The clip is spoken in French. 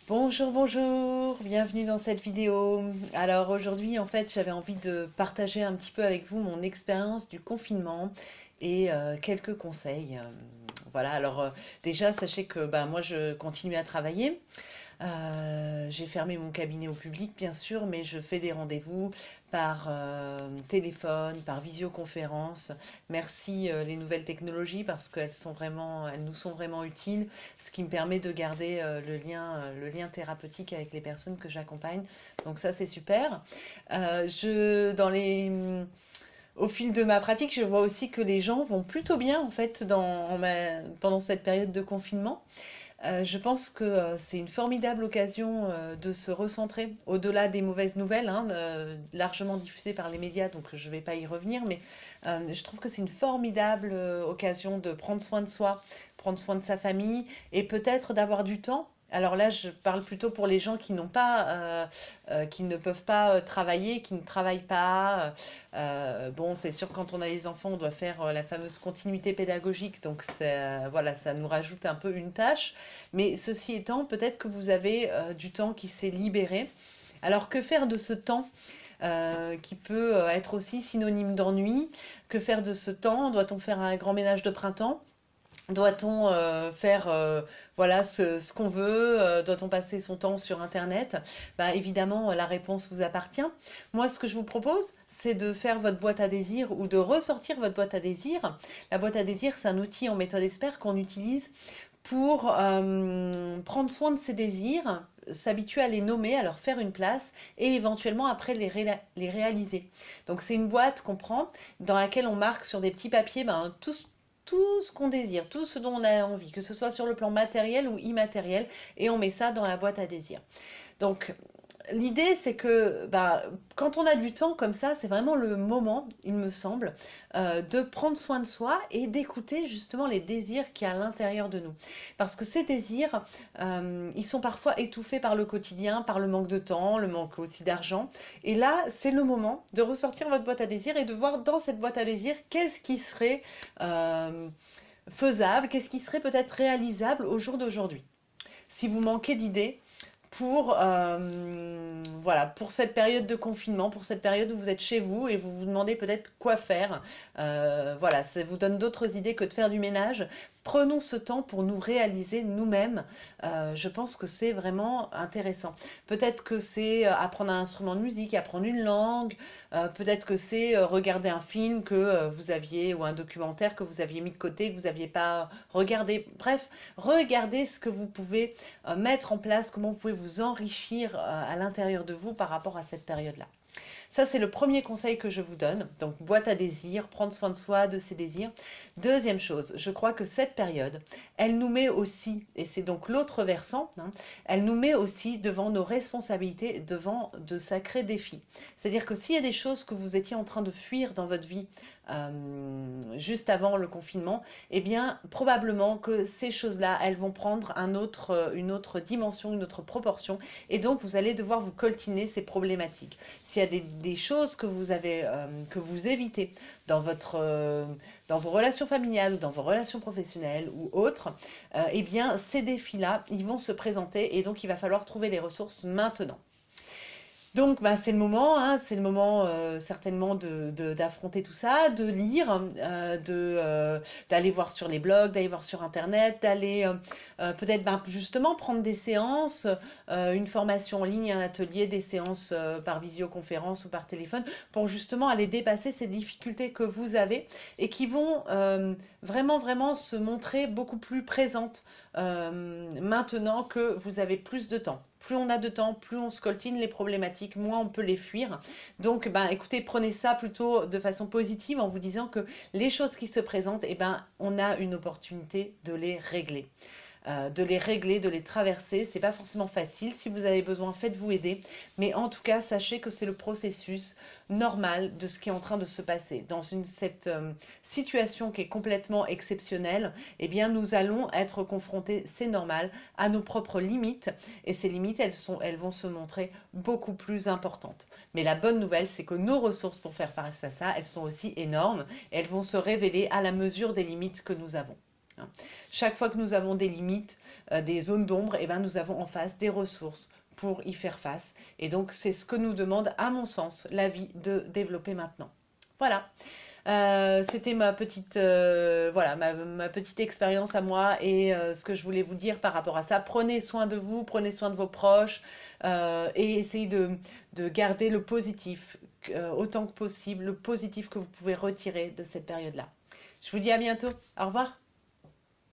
Bonjour, bonjour, bienvenue dans cette vidéo. Alors aujourd'hui, en fait, j'avais envie de partager un petit peu avec vous mon expérience du confinement et quelques conseils. Voilà, alors déjà, sachez que moi, je continue à travailler. J'ai fermé mon cabinet au public, bien sûr, mais je fais des rendez-vous par téléphone, par visioconférence. Merci les nouvelles technologies parce elles nous sont vraiment utiles, ce qui me permet de garder le lien thérapeutique avec les personnes que j'accompagne. Donc ça, c'est super. Dans au fil de ma pratique, je vois aussi que les gens vont plutôt bien en fait pendant cette période de confinement. Je pense que c'est une formidable occasion de se recentrer au-delà des mauvaises nouvelles, hein, largement diffusées par les médias, donc je ne vais pas y revenir, mais je trouve que c'est une formidable occasion de prendre soin de soi, prendre soin de sa famille et peut-être d'avoir du temps. Alors là, je parle plutôt pour les gens qui n'ont pas, qui ne peuvent pas travailler, qui ne travaillent pas. Bon, c'est sûr, quand on a les enfants, on doit faire la fameuse continuité pédagogique, donc voilà, ça nous rajoute un peu une tâche. Mais ceci étant, peut-être que vous avez du temps qui s'est libéré. Alors que faire de ce temps qui peut être aussi synonyme d'ennui? Que faire de ce temps? Doit-on faire un grand ménage de printemps? Doit-on faire voilà ce qu'on veut? Doit-on passer son temps sur Internet? Évidemment, la réponse vous appartient. Moi, ce que je vous propose, c'est de faire votre boîte à désirs ou de ressortir votre boîte à désirs. La boîte à désirs, c'est un outil en méthode expert qu'on utilise pour prendre soin de ses désirs, s'habituer à les nommer, à leur faire une place et éventuellement après les réaliser. Donc c'est une boîte qu'on prend dans laquelle on marque sur des petits papiers tout ce qu'on désire, tout ce dont on a envie, que ce soit sur le plan matériel ou immatériel, et on met ça dans la boîte à désirs. Donc l'idée, c'est que quand on a du temps comme ça, c'est vraiment le moment, il me semble, de prendre soin de soi et d'écouter justement les désirs qu'il y a à l'intérieur de nous. Parce que ces désirs, ils sont parfois étouffés par le quotidien, par le manque de temps, le manque aussi d'argent. Et là, c'est le moment de ressortir votre boîte à désirs et de voir dans cette boîte à désirs qu'est-ce qui serait faisable, qu'est-ce qui serait peut-être réalisable au jour d'aujourd'hui. Si vous manquez d'idées, voilà, pour cette période de confinement, pour cette période où vous êtes chez vous et vous vous demandez peut-être quoi faire. Voilà, ça vous donne d'autres idées que de faire du ménage. Prenons ce temps pour nous réaliser nous-mêmes. Je pense que c'est vraiment intéressant. Peut-être que c'est apprendre un instrument de musique, apprendre une langue. Peut-être que c'est regarder un film que vous aviez ou un documentaire que vous aviez mis de côté, que vous n'aviez pas regardé. Bref, regardez ce que vous pouvez mettre en place, comment vous pouvez vous enrichir à l'intérieur de vous par rapport à cette période-là. Ça, c'est le premier conseil que je vous donne. Donc, boîte à désirs, prendre soin de soi, de ses désirs. Deuxième chose, je crois que cette période, elle nous met aussi, et c'est donc l'autre versant, hein, elle nous met aussi devant nos responsabilités, devant de sacrés défis. C'est-à-dire que s'il y a des choses que vous étiez en train de fuir dans votre vie juste avant le confinement, eh bien, probablement que ces choses-là, elles vont prendre une autre dimension, une autre proportion, et donc vous allez devoir vous coltiner ces problématiques. S'il y a des choses que vous avez, que vous évitez dans dans vos relations familiales ou dans vos relations professionnelles ou autres, eh bien, ces défis-là, ils vont se présenter et donc il va falloir trouver les ressources maintenant. Donc, c'est le moment certainement d'affronter tout ça, de lire, d'aller voir sur les blogs, d'aller voir sur Internet, d'aller peut-être justement prendre des séances, une formation en ligne, un atelier, des séances par visioconférence ou par téléphone, pour justement aller dépasser ces difficultés que vous avez et qui vont vraiment se montrer beaucoup plus présentes maintenant que vous avez plus de temps. Plus on a de temps, plus on scoltine les problématiques, moins on peut les fuir. Donc, écoutez, prenez ça plutôt de façon positive en vous disant que les choses qui se présentent, on a une opportunité de les régler. De les traverser. C'est pas forcément facile. Si vous avez besoin, faites-vous aider. Mais en tout cas, sachez que c'est le processus normal de ce qui est en train de se passer. Dans cette situation qui est complètement exceptionnelle, eh bien, nous allons être confrontés, c'est normal, à nos propres limites. Et ces limites, elles vont se montrer beaucoup plus importantes. Mais la bonne nouvelle, c'est que nos ressources pour faire face à ça, elles sont aussi énormes. Et elles vont se révéler à la mesure des limites que nous avons. hein. Chaque fois que nous avons des limites, des zones d'ombre, eh ben, nous avons en face des ressources pour y faire face. Et donc, c'est ce que nous demande, à mon sens, la vie de développer maintenant. Voilà. C'était ma petite, voilà, ma petite expérience à moi et ce que je voulais vous dire par rapport à ça. Prenez soin de vous, prenez soin de vos proches et essayez de garder le positif, autant que possible, le positif que vous pouvez retirer de cette période-là. Je vous dis à bientôt. Au revoir.